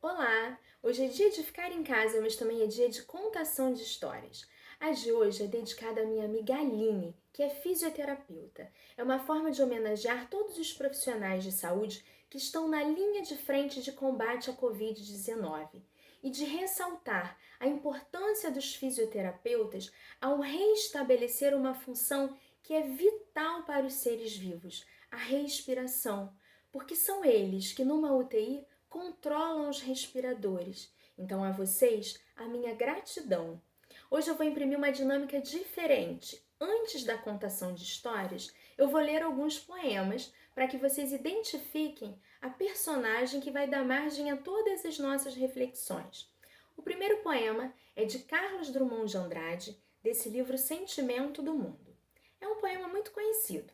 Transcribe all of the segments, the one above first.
Olá! Hoje é dia de ficar em casa, mas também é dia de contação de histórias. A de hoje é dedicada à minha amiga Aline, que é fisioterapeuta. É uma forma de homenagear todos os profissionais de saúde que estão na linha de frente de combate à Covid-19 e de ressaltar a importância dos fisioterapeutas ao reestabelecer uma função que é vital para os seres vivos, a respiração, porque são eles que numa UTI controlam os respiradores. Então, a vocês, a minha gratidão. Hoje eu vou imprimir uma dinâmica diferente. Antes da contação de histórias, eu vou ler alguns poemas para que vocês identifiquem a personagem que vai dar margem a todas as nossas reflexões. O primeiro poema é de Carlos Drummond de Andrade, desse livro Sentimento do Mundo. É um poema muito conhecido.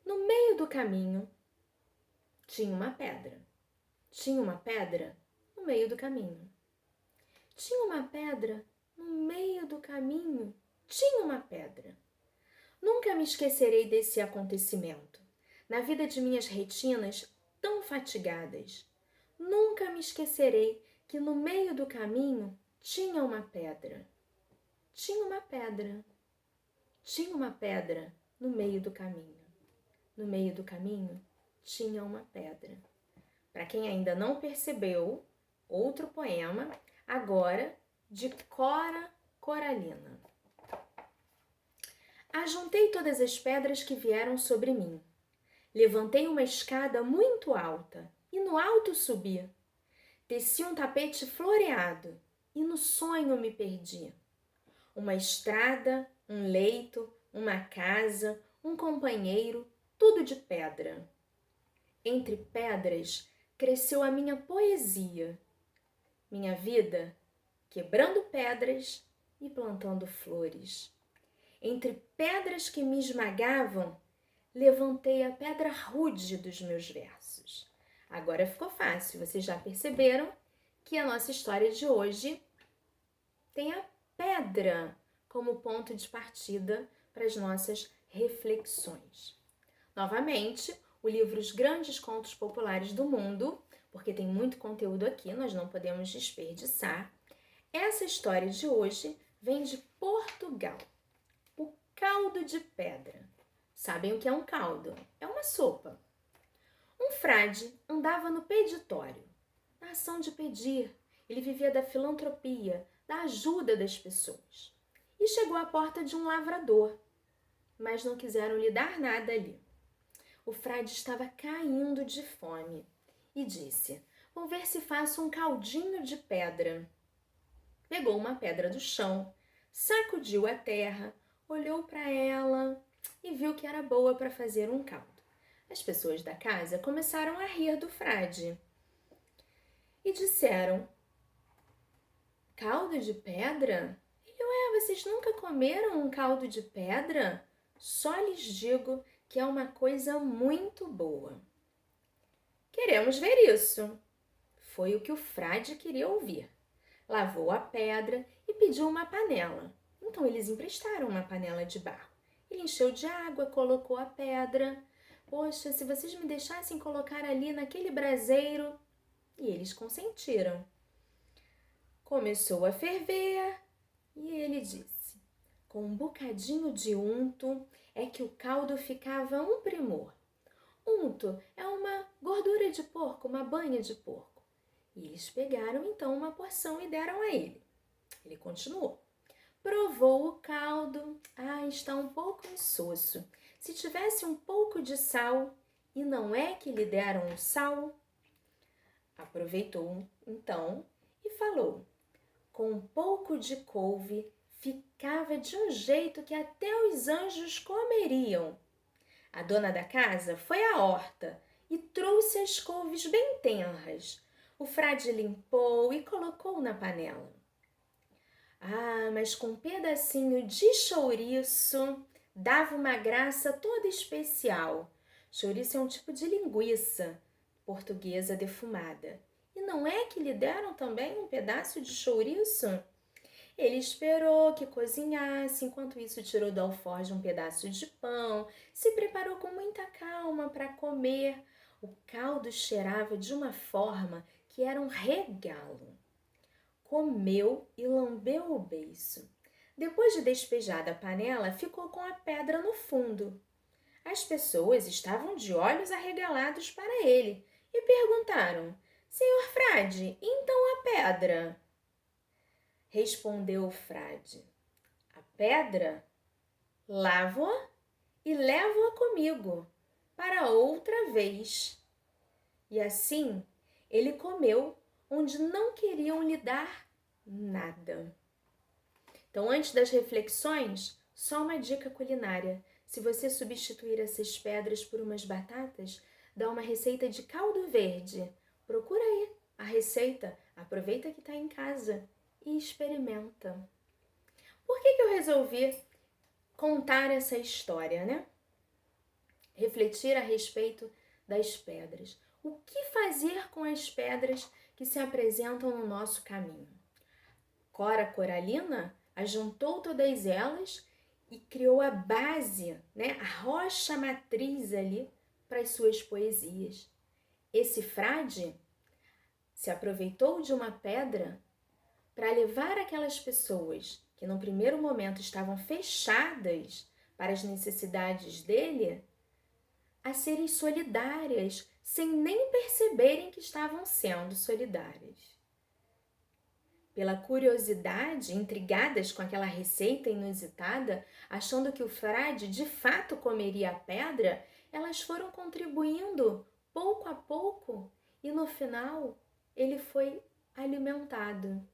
No meio do caminho tinha uma pedra. Tinha uma pedra no meio do caminho. Tinha uma pedra no meio do caminho. Tinha uma pedra. Nunca me esquecerei desse acontecimento. Na vida de minhas retinas tão fatigadas. Nunca me esquecerei que no meio do caminho tinha uma pedra. Tinha uma pedra. Tinha uma pedra no meio do caminho. No meio do caminho tinha uma pedra. Para quem ainda não percebeu, outro poema, agora de Cora Coralina. Ajuntei todas as pedras que vieram sobre mim. Levantei uma escada muito alta e no alto subi. Desci um tapete floreado e no sonho me perdi. Uma estrada, um leito, uma casa, um companheiro, tudo de pedra. Entre pedras cresceu a minha poesia, minha vida quebrando pedras e plantando flores. Entre pedras que me esmagavam, levantei a pedra rude dos meus versos. Agora ficou fácil, vocês já perceberam que a nossa história de hoje tem a pedra como ponto de partida para as nossas reflexões. Novamente, o livro Os Grandes Contos Populares do Mundo, porque tem muito conteúdo aqui, nós não podemos desperdiçar. Essa história de hoje vem de Portugal. O caldo de pedra. Sabem o que é um caldo? É uma sopa. Um frade andava no peditório, na ação de pedir. Ele vivia da filantropia, da ajuda das pessoas. E chegou à porta de um lavrador, mas não quiseram lhe dar nada ali. O frade estava caindo de fome e disse: "Vou ver se faço um caldinho de pedra." Pegou uma pedra do chão, sacudiu a terra, olhou para ela e viu que era boa para fazer um caldo. As pessoas da casa começaram a rir do frade e disseram: "Caldo de pedra? Vocês nunca comeram um caldo de pedra? Só lhes digo que é uma coisa muito boa." "Queremos ver isso." Foi o que o frade queria ouvir. Lavou a pedra e pediu uma panela. Então eles emprestaram uma panela de barro. Ele encheu de água, colocou a pedra. "Poxa, se vocês me deixassem colocar ali naquele braseiro." E eles consentiram. Começou a ferver e ele disse: "Com um bocadinho de unto é que o caldo ficava um primor." Unto é uma gordura de porco, uma banha de porco. E eles pegaram então uma porção e deram a ele. Ele continuou. Provou o caldo. Está um pouco insosso. Se tivesse um pouco de sal, e não é que lhe deram o sal? Aproveitou então e falou: "Com um pouco de couve ficava de um jeito que até os anjos comeriam." A dona da casa foi à horta e trouxe as couves bem tenras. O frade limpou e colocou na panela. Mas com um pedacinho de chouriço dava uma graça toda especial. Chouriço é um tipo de linguiça portuguesa defumada. E não é que lhe deram também um pedaço de chouriço? Ele esperou que cozinhasse, enquanto isso tirou do alforje um pedaço de pão, se preparou com muita calma para comer. O caldo cheirava de uma forma que que era um regalo. Comeu e lambeu o beiço. Depois de despejar da panela, ficou com a pedra no fundo. As pessoas estavam de olhos arregalados para ele e perguntaram: Senhor Frade, então a pedra? Respondeu o frade: A pedra? Lavo-a e levo-a comigo para outra vez. E assim ele comeu onde não queriam lhe dar nada. Então, antes das reflexões, só uma dica culinária. Se você substituir essas pedras por umas batatas, dá uma receita de caldo verde. Procura aí a receita, aproveita que está em casa e experimenta. Por que eu resolvi contar essa história, né? Refletir a respeito das pedras. O que fazer com as pedras que se apresentam no nosso caminho? Cora Coralina ajuntou todas elas e criou a base, né, a rocha matriz ali para as suas poesias. Esse frade se aproveitou de uma pedra para levar aquelas pessoas que no primeiro momento estavam fechadas para as necessidades dele a serem solidárias sem nem perceberem que estavam sendo solidárias. Pela curiosidade, intrigadas com aquela receita inusitada, achando que o frade de fato comeria a pedra, elas foram contribuindo pouco a pouco e no final ele foi alimentado.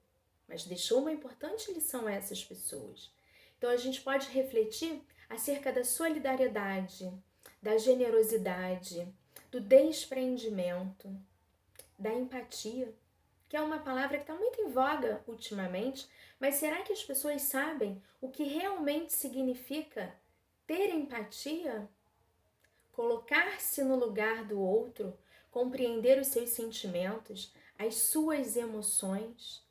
Mas deixou uma importante lição a essas pessoas. Então a gente pode refletir acerca da solidariedade, da generosidade, do desprendimento, da empatia, que é uma palavra que está muito em voga ultimamente, mas será que as pessoas sabem o que realmente significa ter empatia? Colocar-se no lugar do outro, compreender os seus sentimentos, as suas emoções.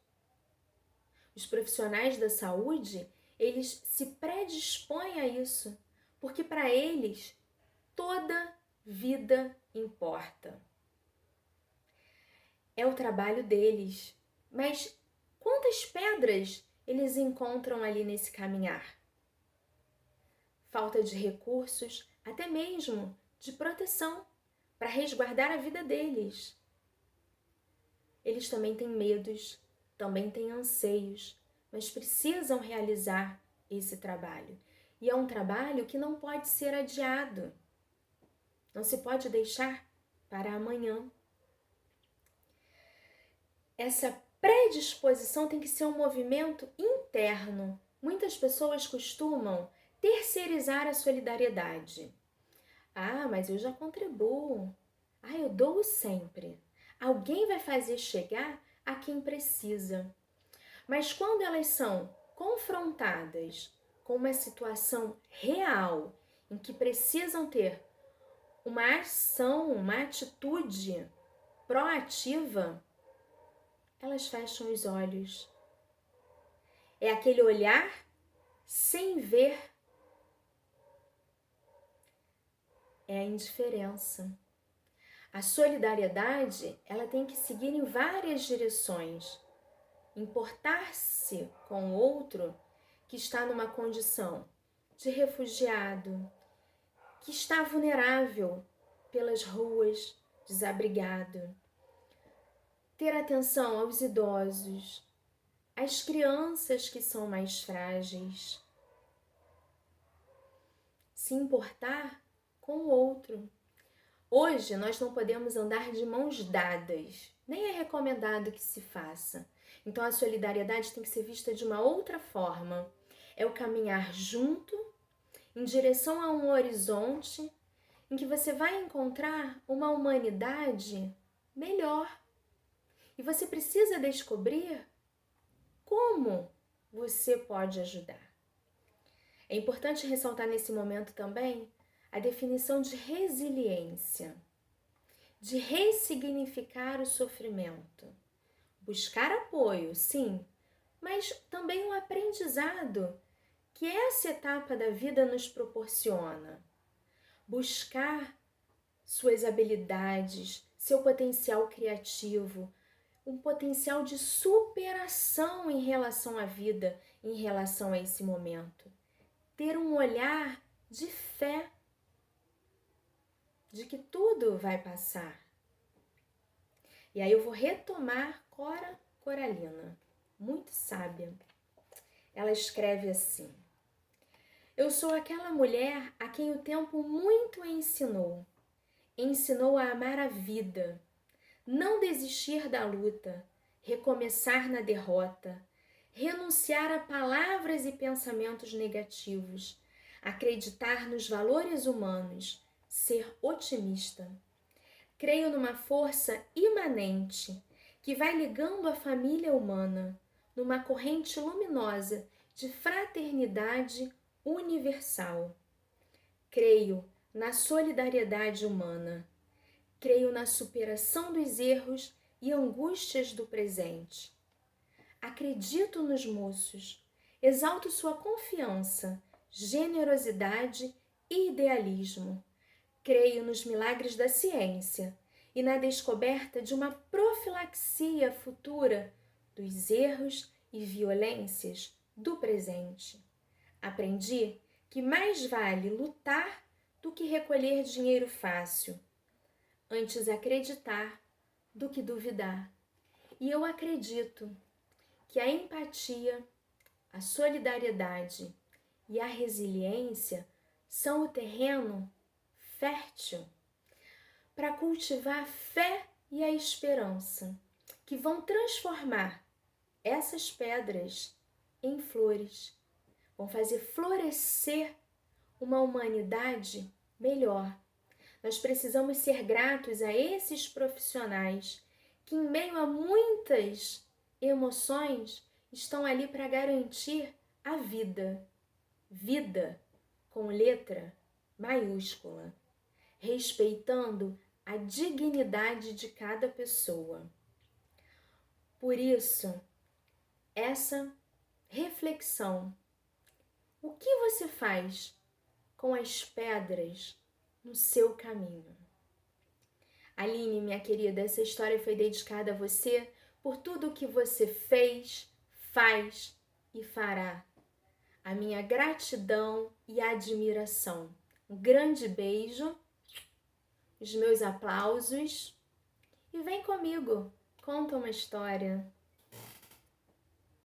Os profissionais da saúde, eles se predispõem a isso, porque para eles toda vida importa. É o trabalho deles, mas quantas pedras eles encontram ali nesse caminhar? Falta de recursos, até mesmo de proteção, para resguardar a vida deles. Eles também têm medos, também têm anseios, mas precisam realizar esse trabalho. E é um trabalho que não pode ser adiado. Não se pode deixar para amanhã. Essa predisposição tem que ser um movimento interno. Muitas pessoas costumam terceirizar a solidariedade. Ah, mas eu já contribuo. Ah, eu dou sempre. Alguém vai fazer chegar a quem precisa. Mas quando elas são confrontadas com uma situação real, em que precisam ter uma ação, uma atitude proativa, elas fecham os olhos. É aquele olhar sem ver. É a indiferença. A solidariedade, ela tem que seguir em várias direções. Importar-se com o outro que está numa condição de refugiado, que está vulnerável pelas ruas, desabrigado. Ter atenção aos idosos, às crianças que são mais frágeis. Se importar com o outro. Hoje nós não podemos andar de mãos dadas, nem é recomendado que se faça. Então a solidariedade tem que ser vista de uma outra forma. É o caminhar junto, em direção a um horizonte, em que você vai encontrar uma humanidade melhor. E você precisa descobrir como você pode ajudar. É importante ressaltar nesse momento também a definição de resiliência, de ressignificar o sofrimento. Buscar apoio, sim, mas também um aprendizado que essa etapa da vida nos proporciona. Buscar suas habilidades, seu potencial criativo, um potencial de superação em relação à vida, em relação a esse momento. Ter um olhar de fé, de que tudo vai passar. E aí eu vou retomar Cora Coralina, muito sábia. Ela escreve assim: eu sou aquela mulher a quem o tempo muito ensinou. Ensinou a amar a vida, não desistir da luta, recomeçar na derrota, renunciar a palavras e pensamentos negativos, acreditar nos valores humanos, ser otimista. Creio numa força imanente que vai ligando a família humana numa corrente luminosa de fraternidade universal. Creio na solidariedade humana. Creio na superação dos erros e angústias do presente. Acredito nos moços. Exalto sua confiança, generosidade e idealismo. Creio nos milagres da ciência e na descoberta de uma profilaxia futura dos erros e violências do presente. Aprendi que mais vale lutar do que recolher dinheiro fácil. Antes acreditar do que duvidar. E eu acredito que a empatia, a solidariedade e a resiliência são o terreno fértil para cultivar a fé e a esperança, que vão transformar essas pedras em flores, vão fazer florescer uma humanidade melhor. Nós precisamos ser gratos a esses profissionais que, em meio a muitas emoções, estão ali para garantir a vida. Vida com letra maiúscula, respeitando a dignidade de cada pessoa. Por isso, essa reflexão. O que você faz com as pedras no seu caminho? Aline, minha querida, essa história foi dedicada a você por tudo o que você fez, faz e fará. A minha gratidão e admiração. Um grande beijo, os meus aplausos e vem comigo, conta uma história.